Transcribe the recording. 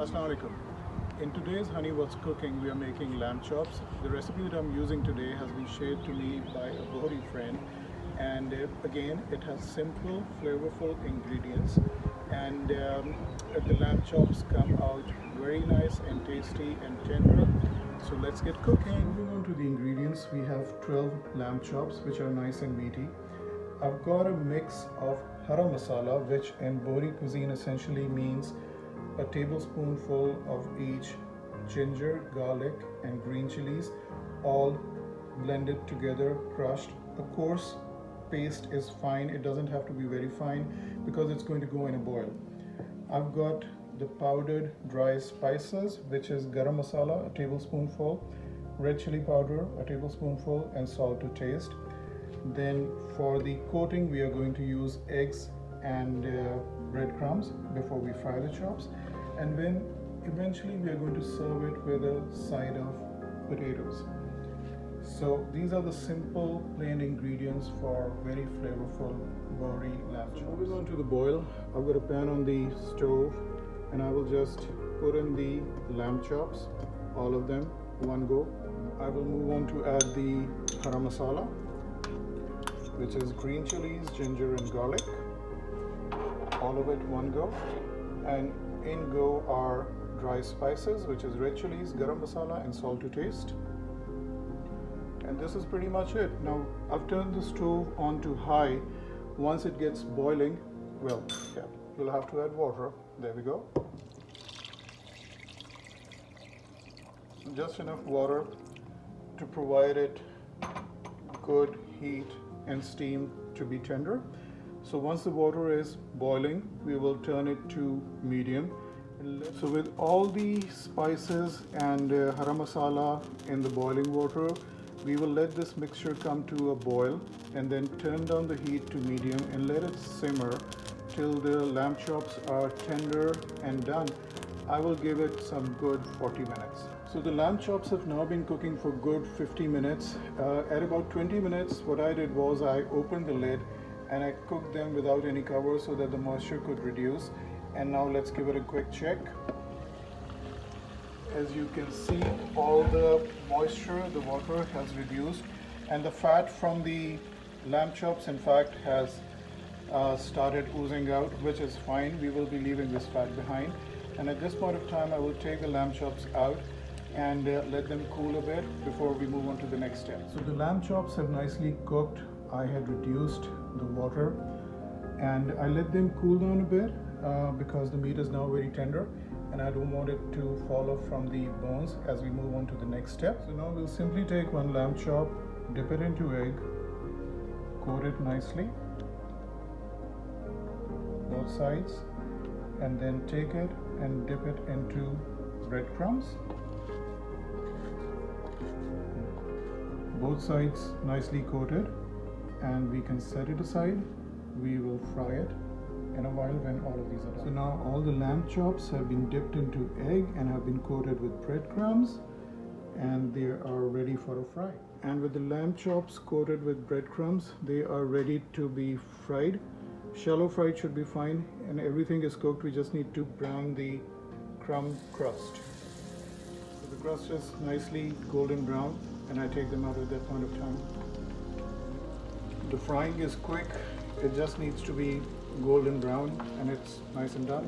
Assalamu alaikum. In today's Honey What's Cooking, we are making lamb chops. The recipe that I'm using today has been shared to me by a Bohri friend, and again, it has simple, flavorful ingredients, and the lamb chops come out very nice and tasty and tender. So let's get cooking. Moving on to the ingredients, we have 12 lamb chops, which are nice and meaty. I've got a mix of Garam masala, which in Bohri cuisine essentially means a tablespoonful of each ginger, garlic, and green chilies, all blended together, crushed. A coarse paste is fine. It doesn't have to be very fine because it's going to go in a boil. I've got the powdered dry spices, which is garam masala, a tablespoonful, red chili powder, a tablespoonful, and salt to taste. Then for the coating, we are going to use eggs and breadcrumbs before we fry the chops, and then eventually we are going to serve it with a side of potatoes. So these are the simple plain ingredients for very flavorful Bohri lamb chops. Moving on to the boil, I've got a pan on the stove and I will just put in the lamb chops, all of them, one go. I will move on to add the garam masala, which is green chilies, ginger and garlic, all of it one go, and in go are dry spices, which is red chilies, garam masala and salt to taste. And this is pretty much it. Now I've turned the stove on to high. Once it gets boiling, well, yeah, you'll have to add water. There we go. Just enough water to provide it good heat and steam to be tender. So once the water is boiling, we will turn it to medium. So with all the spices and garam masala in the boiling water, we will let this mixture come to a boil and then turn down the heat to medium and let it simmer till the lamb chops are tender and done. I will give it some good 40 minutes. So the lamb chops have now been cooking for good 50 minutes. At about 20 minutes, what I did was I opened the lid and I cooked them without any cover so that the moisture could reduce. And now let's give it a quick check. As you can see, all the moisture, the water has reduced, and the fat from the lamb chops in fact has started oozing out, which is fine. We will be leaving this fat behind. And at this point of time, I will take the lamb chops out and let them cool a bit before we move on to the next step. So the lamb chops have nicely cooked. I had reduced the water and I let them cool down a bit because the meat is now very tender and I don't want it to fall off from the bones as we move on to the next step. So now we'll simply take one lamb chop, dip it into egg, coat it nicely, both sides, and then take it and dip it into breadcrumbs. Both sides nicely coated, and we can set it aside. We will fry it in a while when all of these are done. So now all the lamb chops have been dipped into egg and have been coated with breadcrumbs, and they are ready for a fry. And with the lamb chops coated with breadcrumbs, they are ready to be fried. Shallow fried should be fine, and everything is cooked. We just need to brown the crumb crust. So the crust is nicely golden brown, and I take them out at that point of time. The frying is quick. It just needs to be golden brown and it's nice and done.